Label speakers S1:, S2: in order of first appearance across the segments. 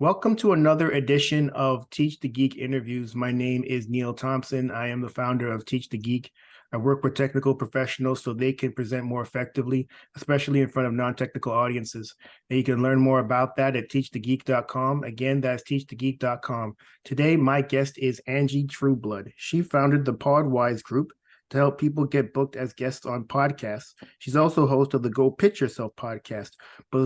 S1: Welcome to another edition of Teach the Geek interviews. My name is Neil Thompson. I am the founder of Teach the Geek. I work with technical professionals so they can present more effectively, especially in front of non-technical audiences. And you can learn more about that at teachthegeek.com. Again, that's teachthegeek.com. Today, my guest is Angie Trueblood. She founded the Podwize Group to help people get booked as guests on podcasts. She's also host of the Go Pitch Yourself podcast, but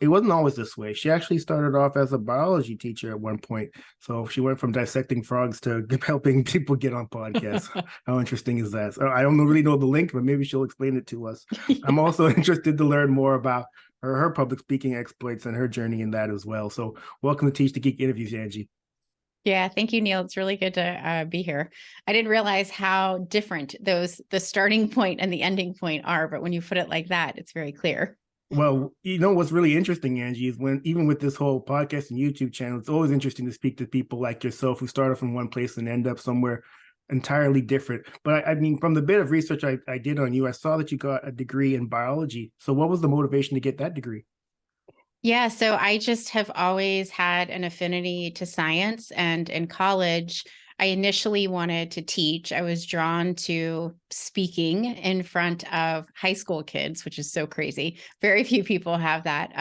S1: it wasn't always this way. She actually started off as a biology teacher at one point. So she went from dissecting frogs to helping people get on podcasts. How interesting is that? So I don't really know the link, but maybe she'll explain it to us. I'm also interested to learn more about her public speaking exploits and her journey in that as well. So welcome to Teach the Geek interviews, Angie.
S2: Yeah, thank you, Neil. It's really good to be here. I didn't realize how different the starting point and the ending point are, but when you put it like that, it's very clear.
S1: Well, you know what's really interesting, Angie, is when even with this whole podcast and YouTube channel, it's always interesting to speak to people like yourself who start off in one place and end up somewhere entirely different. But I mean, from the bit of research I did on you, I saw that you got a degree in biology. So what was the motivation to get that degree?
S2: Yeah, so I just have always had an affinity to science. And in college, I initially wanted to teach. I was drawn to speaking in front of high school kids, which is so crazy. Very few people have that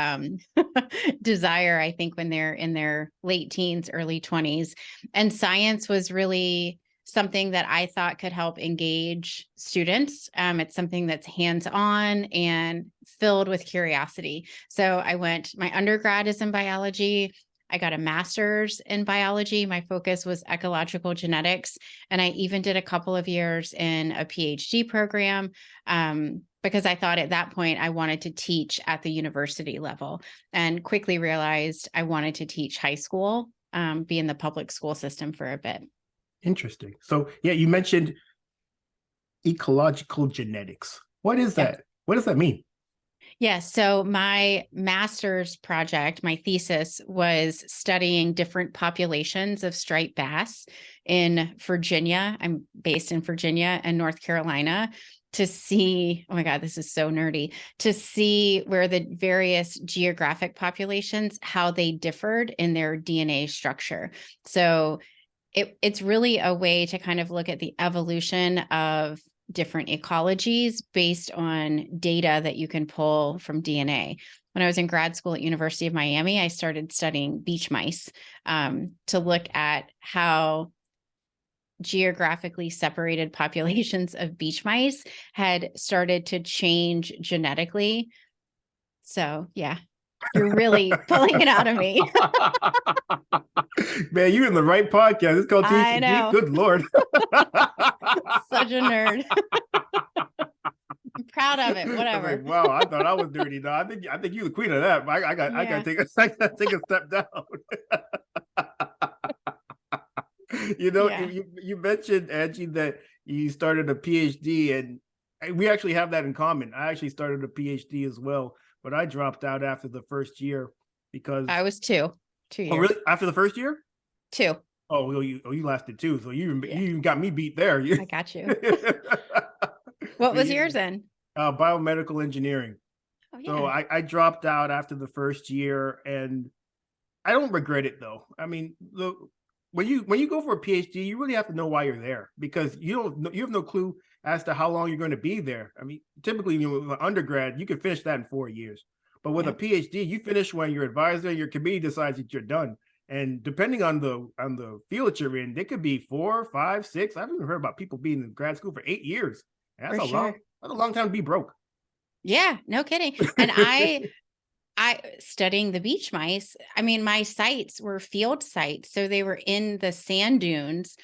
S2: desire, I think, when they're in their late teens, early 20s. And science was really something that I thought could help engage students. It's something that's hands-on and filled with curiosity. So my undergrad is in biology. I got a master's in biology. My focus was ecological genetics. And I even did a couple of years in a PhD program because I thought at that point I wanted to teach at the university level, and quickly realized I wanted to teach high school, be in the public school system for a bit.
S1: Interesting. So yeah, you mentioned ecological genetics. What is that? What does that mean?
S2: Yeah, so my master's project, my thesis, was studying different populations of striped bass in Virginia. I'm based in Virginia and North Carolina, to see, oh my God, this is so nerdy, to see where the various geographic populations, how they differed in their DNA structure. So it's really a way to kind of look at the evolution of different ecologies based on data that you can pull from DNA. When I was in grad school at University of Miami, I started studying beach mice to look at how geographically separated populations of beach mice had started to change genetically. So yeah, you're really pulling it out of me.
S1: Man, you're in the right podcast. It's called Teach the Geek. Good Lord.
S2: Such a nerd. I'm proud of it. Whatever.
S1: Like, wow, I thought I was dirty. No, I think you're the queen of that. I gotta take a step down. You mentioned, Angie, that you started a PhD, and we actually have that in common. I actually started a PhD as well, but I dropped out after the first year because
S2: I was 2 years.
S1: Oh, really? After the first year?
S2: 2.
S1: Oh, well, you lasted 2, so you got me beat there.
S2: I got you. What was yours in?
S1: Biomedical engineering. Oh, yeah. So I dropped out after the first year, and I don't regret it though. I mean, when you go for a PhD, you really have to know why you're there, because you have no clue as to how long you're going to be there. I mean, typically, with an undergrad, you can finish that in 4 years. But with a PhD, you finish when your advisor and your committee decides that you're done. And depending on the field that you're in, it could be 4, 5, 6. I've even heard about people being in grad school for 8 years. That's a long time to be broke.
S2: Yeah, no kidding. And I studying the beach mice, I mean, my sites were field sites. So they were in the sand dunes.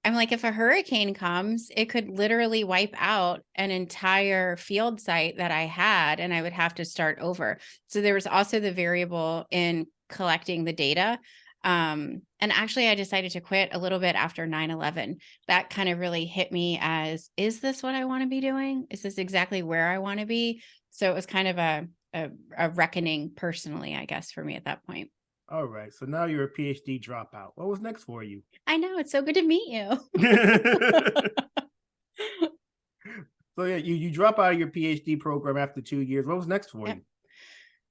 S2: I'm like, if a hurricane comes, it could literally wipe out an entire field site that I had, and I would have to start over. So there was also the variable in collecting the data. And actually, I decided to quit a little bit after 9/11. That kind of really hit me as, is this what I want to be doing? Is this exactly where I want to be? So it was kind of a reckoning personally, I guess, for me at that point.
S1: All right. So now you're a PhD dropout. What was next for you?
S2: I know. It's so good to meet you.
S1: So yeah, you drop out of your PhD program after 2 years. What was next for you?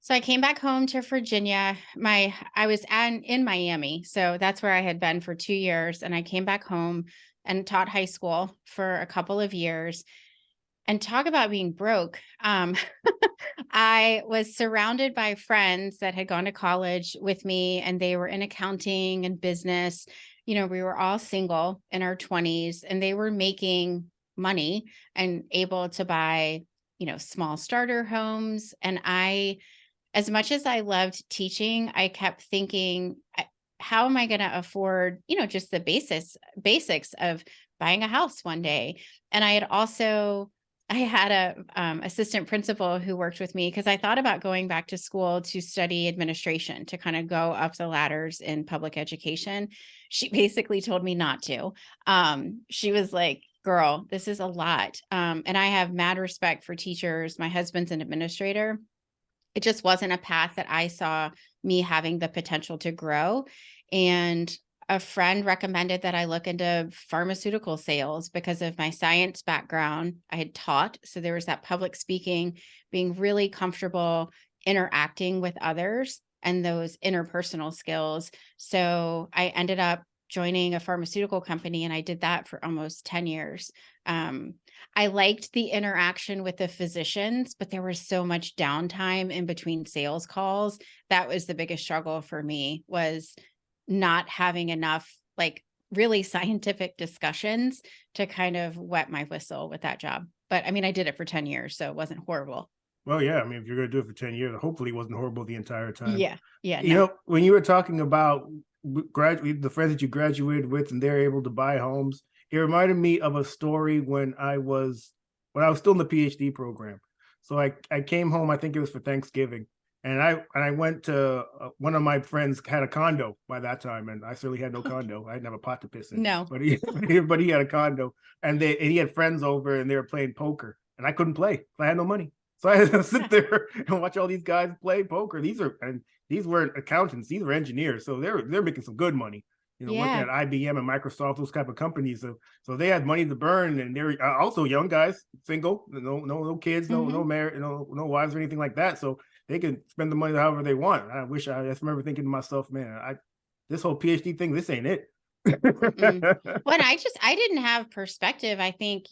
S2: So I came back home to Virginia. I was in Miami, so that's where I had been for 2 years, and I came back home and taught high school for a couple of years. And talk about being broke. I was surrounded by friends that had gone to college with me, and they were in accounting and business. We were all single in our 20s, and they were making money and able to buy, small starter homes. And as much as I loved teaching, I kept thinking, how am I going to afford, just the basics of buying a house one day? And I had a assistant principal who worked with me because I thought about going back to school to study administration to kind of go up the ladders in public education. She basically told me not to. She was like, girl, this is a lot. And I have mad respect for teachers. My husband's an administrator. It just wasn't a path that I saw me having the potential to grow. And a friend recommended that I look into pharmaceutical sales because of my science background. I had taught, so there was that public speaking, being really comfortable interacting with others and those interpersonal skills. So I ended up joining a pharmaceutical company, and I did that for almost 10 years. I liked the interaction with the physicians, but there was so much downtime in between sales calls. That was the biggest struggle for me, was not having enough like really scientific discussions to kind of wet my whistle with that job. But I mean, I did it for 10 years, so it wasn't horrible.
S1: Well, yeah, I mean, if you're going to do it for 10 years, hopefully it wasn't horrible the entire time.
S2: Yeah. Yeah. No.
S1: When you were talking about the friends that you graduated with and they're able to buy homes, it reminded me of a story when I was still in the PhD program. So I came home, I think it was for Thanksgiving, and I went to one of my friends had a condo by that time, and I certainly had no condo. I didn't have a pot to piss in.
S2: No.
S1: But he had a condo, and he had friends over, and they were playing poker, and I couldn't play. I had no money. So I had to sit there and watch all these guys play poker. These weren't accountants; these were engineers. So they're making some good money. Working at IBM and Microsoft, those type of companies. So they had money to burn, and they're also young guys, single, no kids, no married, no wives or anything like that. So they can spend the money however they want. I just remember thinking to myself, man, this whole PhD thing, this ain't it.
S2: Well, I didn't have perspective. I think,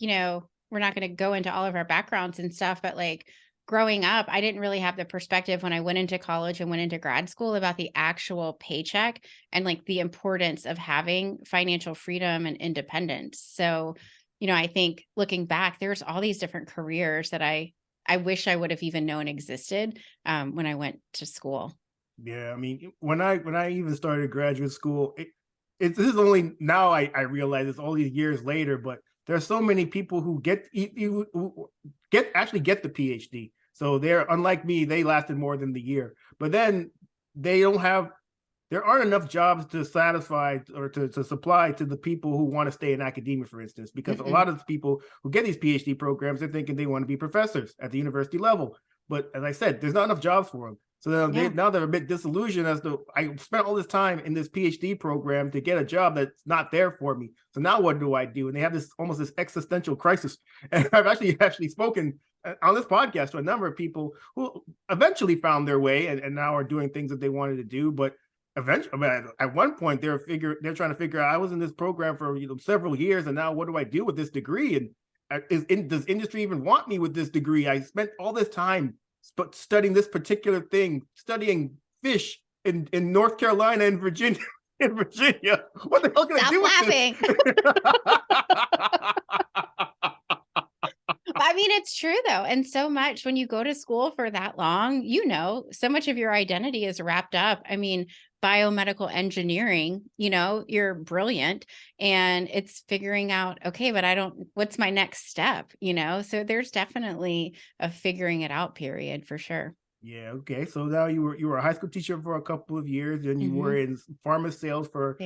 S2: we're not going to go into all of our backgrounds and stuff, but like growing up, I didn't really have the perspective when I went into college and went into grad school about the actual paycheck and like the importance of having financial freedom and independence. So, I think looking back, there's all these different careers that I wish I would have even known existed when I went to school.
S1: Yeah, I mean, when I even started graduate school, this is only now I realize it's all these years later, but there are so many people who actually get the PhD. So they're, unlike me, they lasted more than the year. But then there aren't enough jobs to satisfy or to supply to the people who want to stay in academia, for instance, because a lot of the people who get these PhD programs, they're thinking they want to be professors at the university level. But as I said, there's not enough jobs for them. So now they're a bit disillusioned as to, I spent all this time in this PhD program to get a job that's not there for me. So now what do I do? And they have this existential crisis. And I've actually spoken on this podcast to a number of people who eventually found their way and now are doing things that they wanted to do. But eventually, at one point, they're trying to figure out, I was in this program for several years, and now what do I do with this degree? And does industry even want me with this degree? I spent all this time studying this particular thing, studying fish in North Carolina and Virginia. In Virginia, what the hell can I do with this?
S2: I mean, it's true though. And so much when you go to school for that long, so much of your identity is wrapped up. I mean, biomedical engineering, you're brilliant, and it's figuring out, okay, but what's my next step? So there's definitely a figuring it out period for sure.
S1: Yeah. Okay. So now you were a high school teacher for a couple of years, and you were in pharma sales for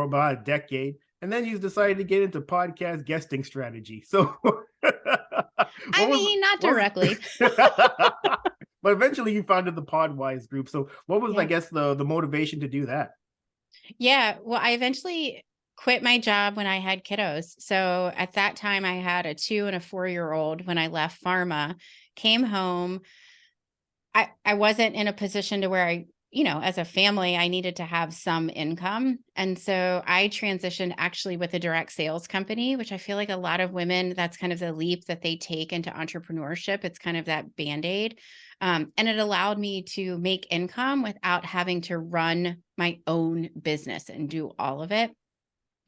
S1: about a decade, and then you decided to get into podcast guesting strategy. So,
S2: not directly,
S1: but eventually you founded the Podwize Group. So, what was, I guess, the motivation to do that?
S2: Yeah. Well, I eventually quit my job when I had kiddos. So at that time, I had a 2 and a 4-year-old when I left pharma, came home. I wasn't in a position to where as a family, I needed to have some income. And so I transitioned actually with a direct sales company, which I feel like a lot of women, that's kind of the leap that they take into entrepreneurship. It's kind of that Band-Aid. And it allowed me to make income without having to run my own business and do all of it.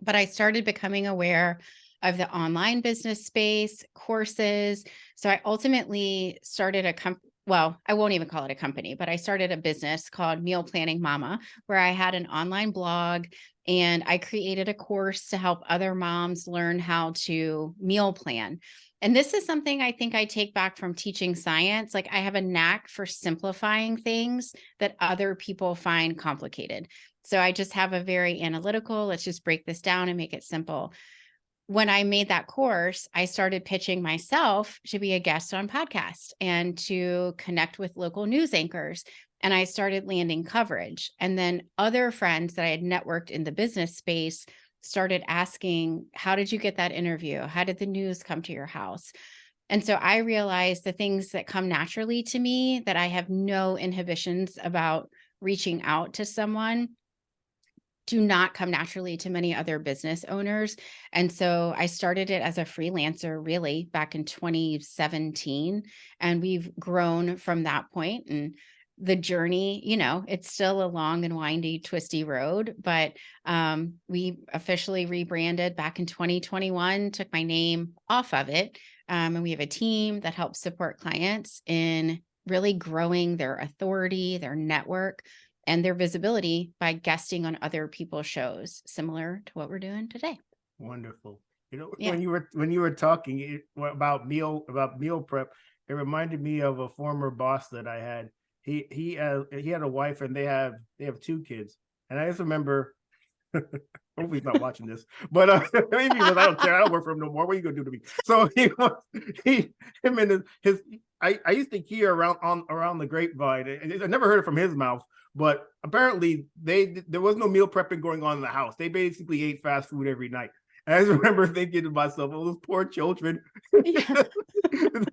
S2: But I started becoming aware of the online business space, courses. So I ultimately started well, I won't even call it a company, but I started a business called Meal Planning Mama, where I had an online blog and I created a course to help other moms learn how to meal plan. And this is something I think I take back from teaching science. Like, I have a knack for simplifying things that other people find complicated. So I just have a very analytical, let's just break this down and make it simple. When I made that course, I started pitching myself to be a guest on podcasts and to connect with local news anchors. And I started landing coverage. And then other friends that I had networked in the business space started asking, how did you get that interview? How did the news come to your house? And so I realized the things that come naturally to me, that I have no inhibitions about reaching out to someone, do not come naturally to many other business owners. And so I started it as a freelancer really back in 2017. And we've grown from that point. And the journey, it's still a long and windy, twisty road, but we officially rebranded back in 2021, took my name off of it. And we have a team that helps support clients in really growing their authority, their network, and their visibility by guesting on other people's shows, similar to what we're doing today.
S1: Wonderful.
S2: Yeah.
S1: When you were talking about meal prep, it reminded me of a former boss that I had. He had a wife and they have 2 kids, and I just remember. Hope he's not watching this, but maybe he was. I don't care. I don't work for him no more. What are you gonna do to me? So him and his. I used to hear around the grapevine. I never heard it from his mouth, but apparently there was no meal prepping going on in the house. They basically ate fast food every night. And I just remember thinking to myself, "Oh, those poor children. Yeah.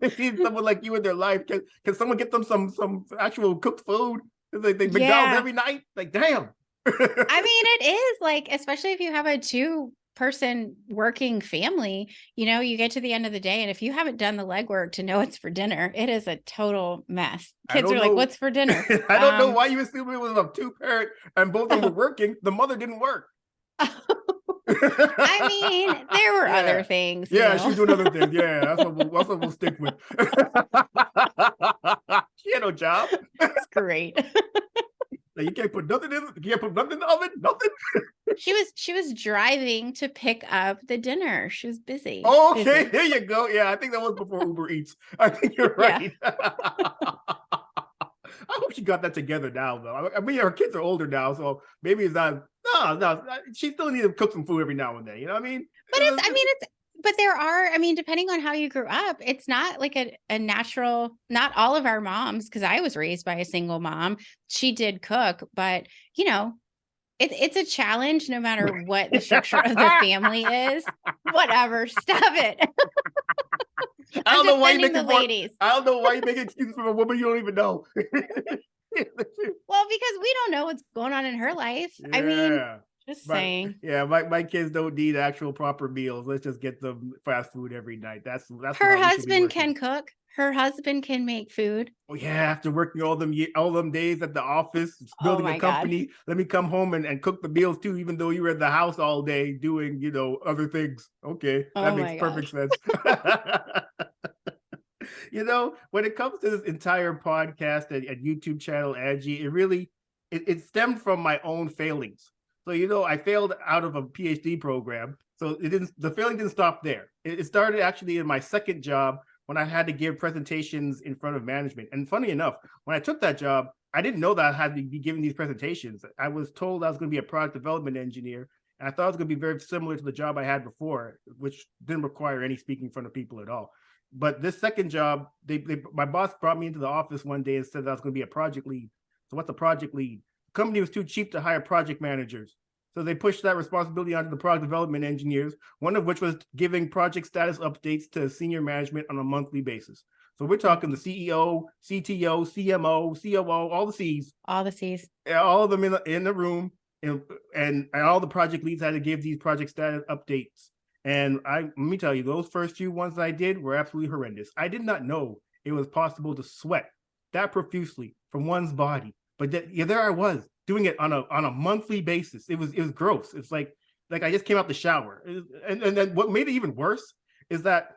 S1: They need someone like you in their life. Can someone get them some actual cooked food? It's like they McDonald's every night. Like, damn."
S2: I mean, it is like, especially if you have a 2-person working family, you get to the end of the day, and if you haven't done the legwork to know it's for dinner, it is a total mess. Kids are like, what's for dinner?
S1: I don't know why you assume it was a 2-parent and both of them were working. The mother didn't work.
S2: I mean, there were other things.
S1: Yeah, she's doing other things. Yeah, that's what we'll stick with. She had no job.
S2: That's great.
S1: You can't put nothing in. You can't put nothing in the oven. Nothing.
S2: She was driving to pick up the dinner. She was busy.
S1: Okay, there you go. Yeah, I think that was before Uber Eats. I think you're right. Yeah. I hope she got that together now, though. I mean, her kids are older now, so maybe it's not. No, she still needs to cook some food every now and then. You know what I mean?
S2: But there are, depending on how you grew up, it's not like a natural, not all of our moms, because I was raised by a single mom. She did cook, but it's a challenge no matter what the structure of the family is. Whatever, stop it.
S1: I don't know why you make ladies. I don't know why you make excuses for a woman you don't even know.
S2: Well, because we don't know what's going on in her life. Yeah. I mean, just saying.
S1: Yeah, my kids don't need actual proper meals. Let's just get them fast food every night. That's
S2: her husband can cook. Her husband can make food.
S1: Oh yeah, after working all them days at the office, building a company, let me come home and cook the meals too, even though you were at the house all day doing, other things. Okay, that makes perfect sense. When it comes to this entire podcast and YouTube channel, Angie, it really it stemmed from my own failings. So, I failed out of a PhD program. So the failing didn't stop there. It started actually in my second job when I had to give presentations in front of management. And funny enough, when I took that job, I didn't know that I had to be giving these presentations. I was told I was going to be a product development engineer, and I thought it was going to be very similar to the job I had before, which didn't require any speaking in front of people at all. But this second job, my boss brought me into the office one day and said that I was going to be a project lead. So what's a project lead? The company was too cheap to hire project managers. So they pushed that responsibility onto the product development engineers, one of which was giving project status updates to senior management on a monthly basis. So we're talking the CEO, CTO, CMO, COO, all the C's.
S2: All the C's.
S1: All of them in the room. And all the project leads had to give these project status updates. And let me tell you, those first few ones I did were absolutely horrendous. I did not know it was possible to sweat that profusely from one's body. But there I was doing it on a monthly basis. It was gross. It's like I just came out the shower. And then what made it even worse is that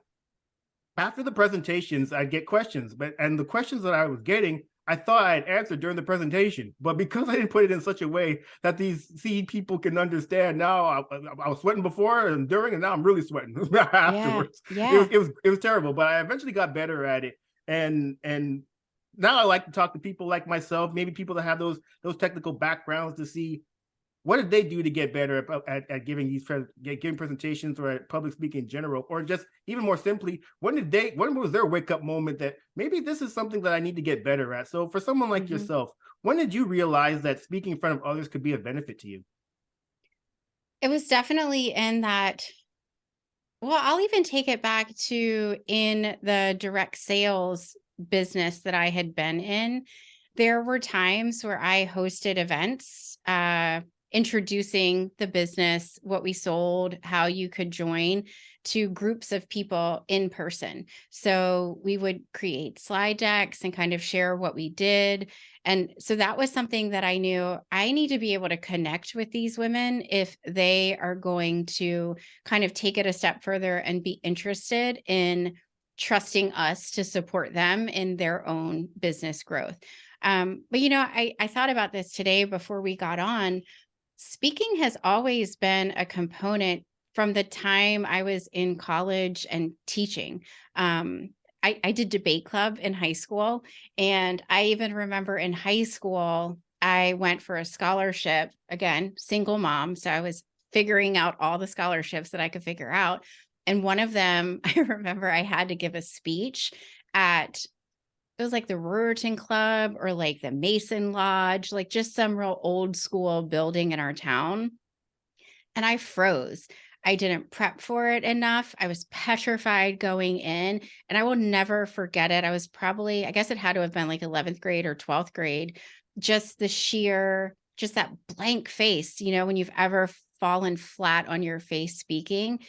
S1: after the presentations, I'd get questions, and the questions that I was getting, I thought I had answered during the presentation, but because I didn't put it in such a way that these people can understand, now I was sweating before and during, and now I'm really sweating afterwards.
S2: Yeah.
S1: It was terrible, but I eventually got better at it, and now I like to talk to people like myself, maybe people that have those technical backgrounds, to see what did they do to get better at giving giving presentations or at public speaking in general, or just even more simply, when was their wake up moment that maybe this is something that I need to get better at? So for someone like yourself, when did you realize that speaking in front of others could be a benefit to you?
S2: It was definitely in that. Well, I'll even take it back to in the direct sales business that I had been in. There were times where I hosted events, introducing the business, what we sold, how you could join, to groups of people in person. So we would create slide decks and kind of share what we did. And so that was something that I knew I need to be able to connect with these women if they are going to kind of take it a step further and be interested in trusting us to support them in their own business growth. But I thought about this today before we got on. Speaking has always been a component from the time I was in college and teaching. I did debate club in high school, and I even remember in high school, I went for a scholarship, again, single mom. So I was figuring out all the scholarships that I could figure out. And one of them, I remember I had to give a speech at, it was like the Ruritan Club or like the Mason Lodge, like just some real old school building in our town. And I froze. I didn't prep for it enough. I was petrified going in, and I will never forget it. I was probably, I guess it had to have been like 11th grade or 12th grade. Just that blank face, when you've ever fallen flat on your face speaking.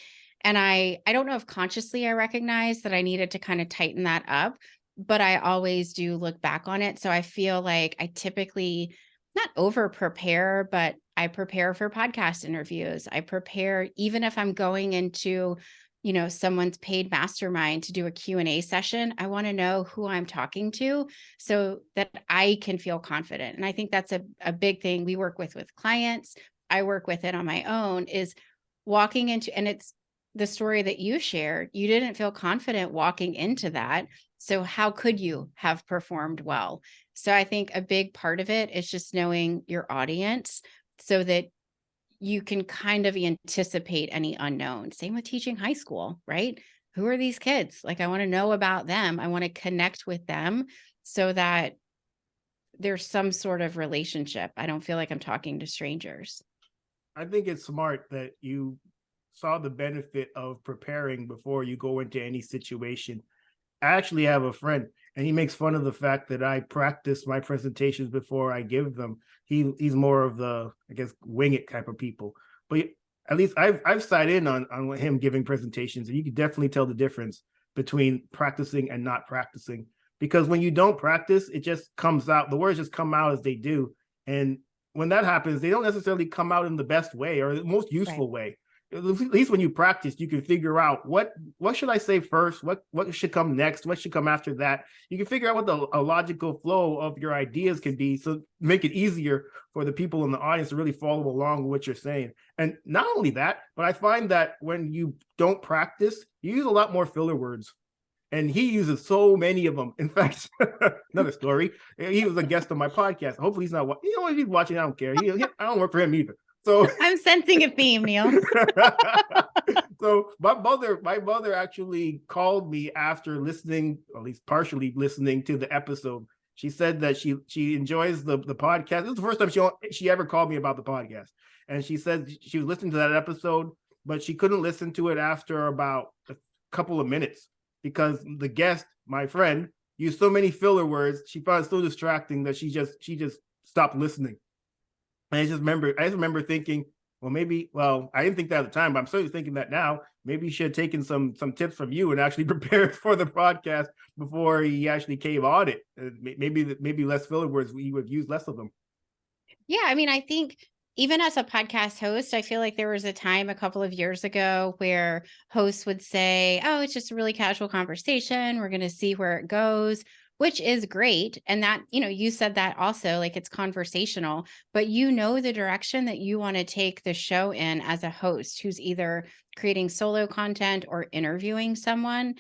S2: And I don't know if consciously I recognized that I needed to kind of tighten that up, but I always do look back on it. So I feel like I typically not over prepare, but I prepare for podcast interviews. I prepare even if I'm going into, someone's paid mastermind to do a Q&A session. I want to know who I'm talking to so that I can feel confident. And I think that's a big thing we work with clients. I work with it on my own, is walking into, and it's the story that you shared. You didn't feel confident walking into that. So how could you have performed well? So I think a big part of it is just knowing your audience so that you can kind of anticipate any unknown. Same with teaching high school, right? Who are these kids? Like, I want to know about them. I want to connect with them so that there's some sort of relationship. I don't feel like I'm talking to strangers.
S1: I think it's smart that you saw the benefit of preparing before you go into any situation. I actually have a friend, and he makes fun of the fact that I practice my presentations before I give them. He's more of the, I guess, wing it type of people. But at least I've sat in on him giving presentations, and you can definitely tell the difference between practicing and not practicing. Because when you don't practice, it just comes out. The words just come out as they do. And when that happens, they don't necessarily come out in the best way or the most useful way. At least when you practice, you can figure out what should I say first, what should come next, what should come after that. You can figure out what a logical flow of your ideas can be, so make it easier for the people in the audience to really follow along with what you're saying. And not only that, but I find that when you don't practice, you use a lot more filler words. And he uses so many of them. In fact, another story, he was a guest on my podcast. Hopefully he's not, if he's watching, I don't care. I don't work for him either. So
S2: I'm sensing a theme, Neil.
S1: So my mother actually called me after listening, or at least partially listening to the episode. She said that she enjoys the podcast. This is the first time she ever called me about the podcast. And she said she was listening to that episode, but she couldn't listen to it after about a couple of minutes because the guest my friend, used so many filler words. She found it so distracting that she just stopped listening. And I just remember thinking, well, maybe, well, I didn't think that at the time, but I'm certainly thinking that now. Maybe he should have taken some tips from you and actually prepared for the podcast before he actually came on it. Maybe less filler words, we would use less of them.
S2: Yeah, I mean, I think even as a podcast host, I feel like there was a time a couple of years ago where hosts would say, "Oh, it's just a really casual conversation. We're going to see where it goes," which is great. And that, you said that also, like it's conversational, but you know the direction that you want to take the show in as a host who's either creating solo content or interviewing someone.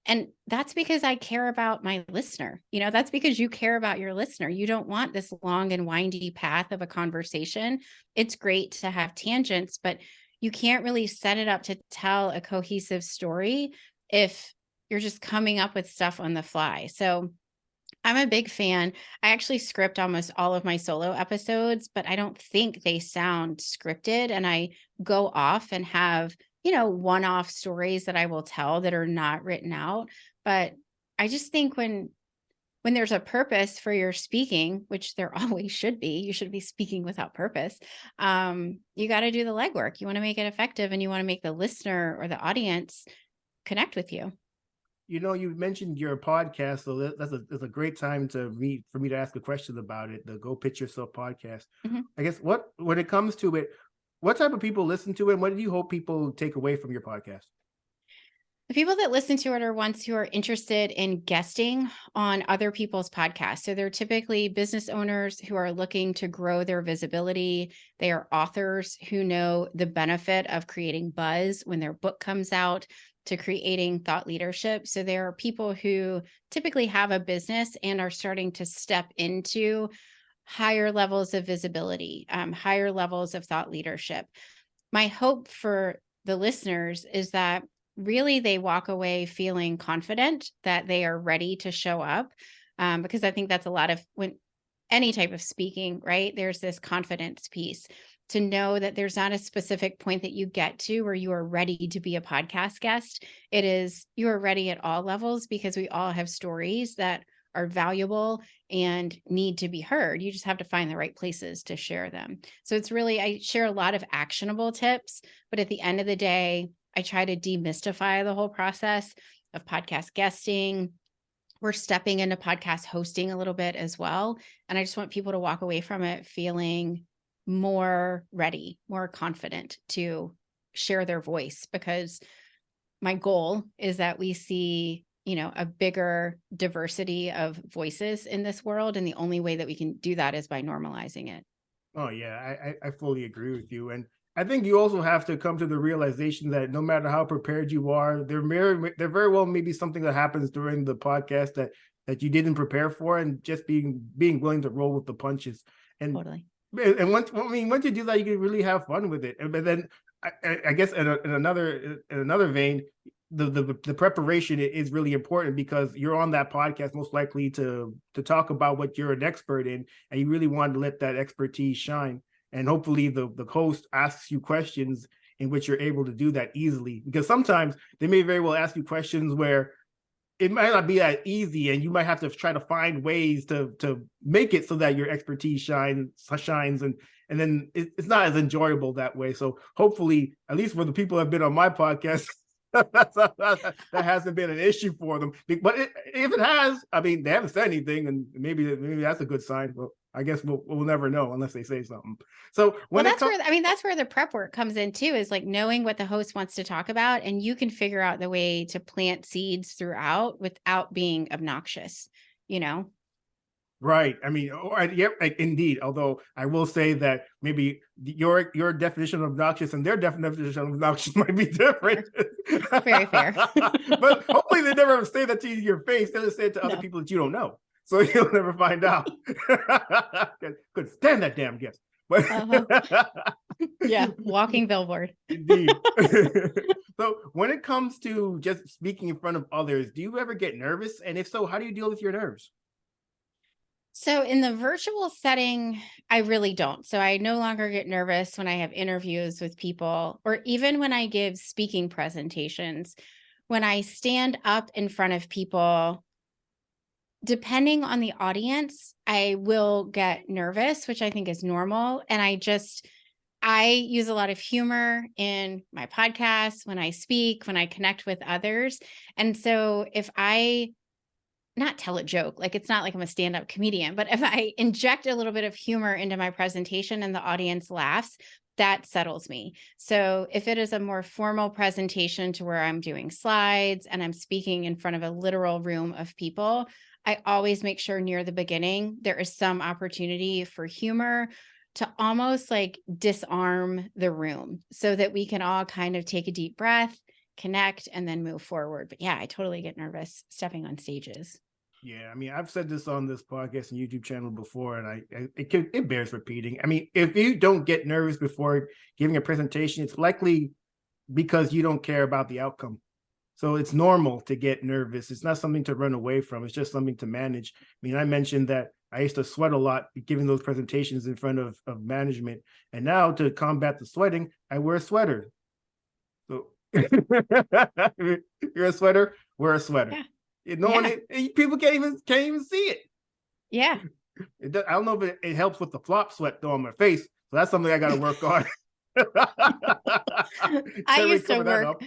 S2: And that's because I care about my listener. That's because you care about your listener. You don't want this long and windy path of a conversation. It's great to have tangents, but you can't really set it up to tell a cohesive story if you're just coming up with stuff on the fly. So I'm a big fan. I actually script almost all of my solo episodes, but I don't think they sound scripted. And I go off and have, one-off stories that I will tell that are not written out. But I just think when there's a purpose for your speaking, which there always should be, you should be speaking without purpose. You got to do the legwork. You want to make it effective and you want to make the listener or the audience connect with you.
S1: You mentioned your podcast, so that's a great time for me to ask a question about it, the Go Pitch Yourself podcast.
S2: Mm-hmm.
S1: I guess when it comes to it, what type of people listen to it, and what do you hope people take away from your podcast?
S2: The people that listen to it are ones who are interested in guesting on other people's podcasts. So they're typically business owners who are looking to grow their visibility. They are authors who know the benefit of creating buzz when their book comes out, to creating thought leadership. So there are people who typically have a business and are starting to step into higher levels of visibility, higher levels of thought leadership. My hope for the listeners is that really they walk away feeling confident that they are ready to show up, because I think that's a lot of when any type of speaking, right? There's this confidence piece to know that there's not a specific point that you get to where you are ready to be a podcast guest. It is you are ready at all levels because we all have stories that are valuable and need to be heard. You just have to find the right places to share them. So it's really, I share a lot of actionable tips, but at the end of the day, I try to demystify the whole process of podcast guesting. We're stepping into podcast hosting a little bit as well. And I just want people to walk away from it feeling more ready, more confident to share their voice, because my goal is that we see, a bigger diversity of voices in this world. And the only way that we can do that is by normalizing it.
S1: Oh yeah, I fully agree with you. And I think you also have to come to the realization that no matter how prepared you are, there very well may be something that happens during the podcast that you didn't prepare for, and just being willing to roll with the punches. And
S2: Totally.
S1: And once you do that, you can really have fun with it. But then I guess in another vein, the preparation is really important, because you're on that podcast most likely to talk about what you're an expert in, and you really want to let that expertise shine. And hopefully the host asks you questions in which you're able to do that easily, because sometimes they may very well ask you questions where it might not be that easy, and you might have to try to find ways to make it so that your expertise shines, and then it's not as enjoyable that way. So hopefully, at least for the people that have been on my podcast, that hasn't been an issue for them. But if it has, I mean, they haven't said anything, and maybe that's a good sign. Well, I guess we'll never know unless they say something. So
S2: that's where the prep work comes in too, is like knowing what the host wants to talk about, and you can figure out the way to plant seeds throughout without being obnoxious,
S1: Right. I mean, indeed. Although I will say that maybe your definition of obnoxious and their definition of obnoxious might be different.
S2: Very fair.
S1: But hopefully they never say that to your face. They'll say it to other people that you don't know. So you'll never find out. Couldn't stand that damn guest. But
S2: yeah, walking billboard.
S1: Indeed. So when it comes to just speaking in front of others, do you ever get nervous? And if so, how do you deal with your nerves?
S2: So in the virtual setting, I really don't. So I no longer get nervous when I have interviews with people, or even when I give speaking presentations. When I stand up in front of people, depending on the audience, I will get nervous, which I think is normal. And I use a lot of humor in my podcast, when I speak, when I connect with others. And so if I not tell a joke, like it's not like I'm a stand-up comedian, but if I inject a little bit of humor into my presentation and the audience laughs, that settles me. So if it is a more formal presentation to where I'm doing slides and I'm speaking in front of a literal room of people, I always make sure near the beginning there is some opportunity for humor to almost like disarm the room so that we can all kind of take a deep breath, connect, and then move forward. But yeah, I totally get nervous stepping on stages.
S1: Yeah, I mean, I've said this on this podcast and YouTube channel before, and it bears repeating. I mean, if you don't get nervous before giving a presentation, it's likely because you don't care about the outcome. So it's normal to get nervous. It's not something to run away from. It's just something to manage. I mean, I mentioned that I used to sweat a lot giving those presentations in front of management. And now to combat the sweating, I wear a sweater. So if you're a sweater, wear a sweater.
S2: Yeah.
S1: No one, people can't even see it.
S2: Yeah.
S1: I don't know if it helps with the flop sweat though on my face. So that's something I got to work on.
S2: I used to work.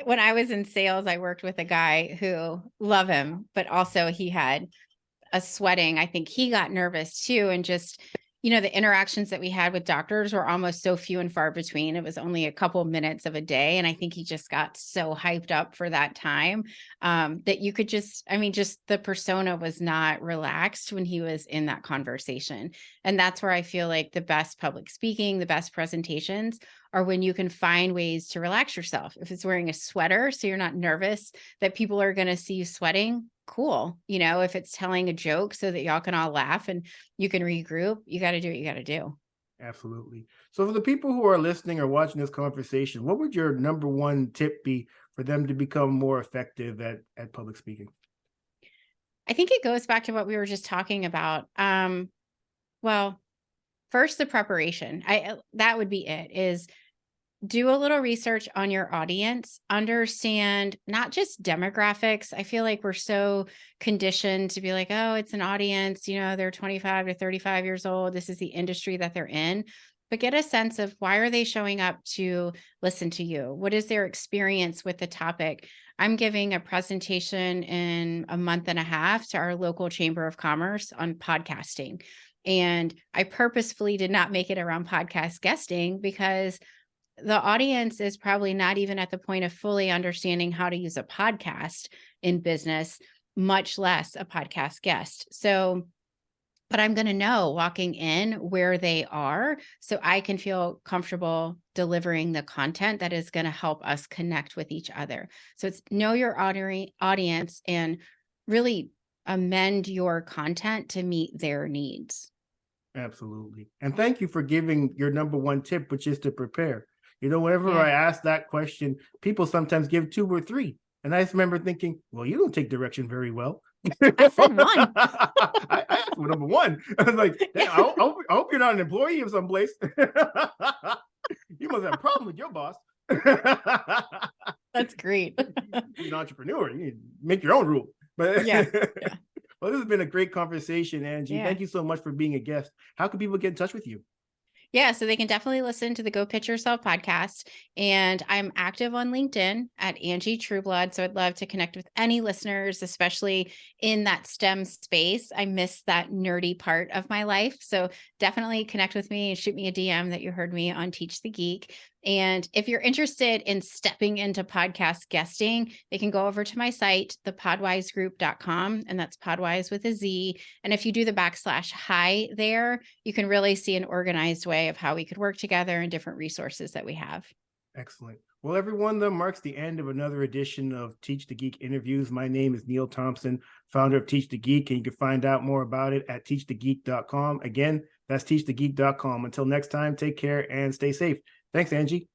S2: When I was in sales, I worked with a guy who, love him, but also he had a sweating. I think he got nervous too. And just, the interactions that we had with doctors were almost so few and far between. It was only a couple minutes of a day. And I think he just got so hyped up for that time that you could just the persona was not relaxed when he was in that conversation. And that's where I feel like the best public speaking, the best presentations are when you can find ways to relax yourself. If it's wearing a sweater, so you're not nervous that people are going to see you sweating, cool. If it's telling a joke so that y'all can all laugh and you can regroup, you got to do what you got to do.
S1: Absolutely. So for the people who are listening or watching this conversation, what would your number one tip be for them to become more effective at public speaking?
S2: I think it goes back to what we were just talking about. Well, first, the preparation. That would be it, is do a little research on your audience, understand not just demographics. I feel like we're so conditioned to be like, oh, it's an audience, they're 25 to 35 years old. This is the industry that they're in. But get a sense of, why are they showing up to listen to you? What is their experience with the topic? I'm giving a presentation in a month and a half to our local Chamber of Commerce on podcasting. And I purposefully did not make it around podcast guesting because the audience is probably not even at the point of fully understanding how to use a podcast in business, much less a podcast guest. So, but I'm going to know walking in where they are so I can feel comfortable delivering the content that is going to help us connect with each other. So it's know your audience and really amend your content to meet their needs.
S1: Absolutely. And thank you for giving your number one tip, which is to prepare. Whenever I ask that question, people sometimes give 2 or 3. And I just remember thinking, well, you don't take direction very well.
S2: I said 1.
S1: I asked for number 1. I was like, I hope you're not an employee of someplace. You must have a problem with your boss.
S2: That's great.
S1: You're an entrepreneur. You need to make your own rule. But
S2: yeah.
S1: Well, this has been a great conversation, Angie. Thank you so much for being a guest. How can people get in touch with you?
S2: Yeah, so they can definitely listen to the Go Pitch Yourself podcast. And I'm active on LinkedIn at Angie Trueblood. So I'd love to connect with any listeners, especially in that STEM space. I miss that nerdy part of my life. So definitely connect with me and shoot me a DM that you heard me on Teach the Geek. And if you're interested in stepping into podcast guesting, they can go over to my site, thepodwizegroup.com, and that's Podwize with a Z. And if you do the /hi there, you can really see an organized way of how we could work together and different resources that we have.
S1: Excellent. Well, everyone, that marks the end of another edition of Teach the Geek interviews. My name is Neil Thompson, founder of Teach the Geek, and you can find out more about it at teachthegeek.com. Again, that's teachthegeek.com. Until next time, take care and stay safe. Thanks, Angie.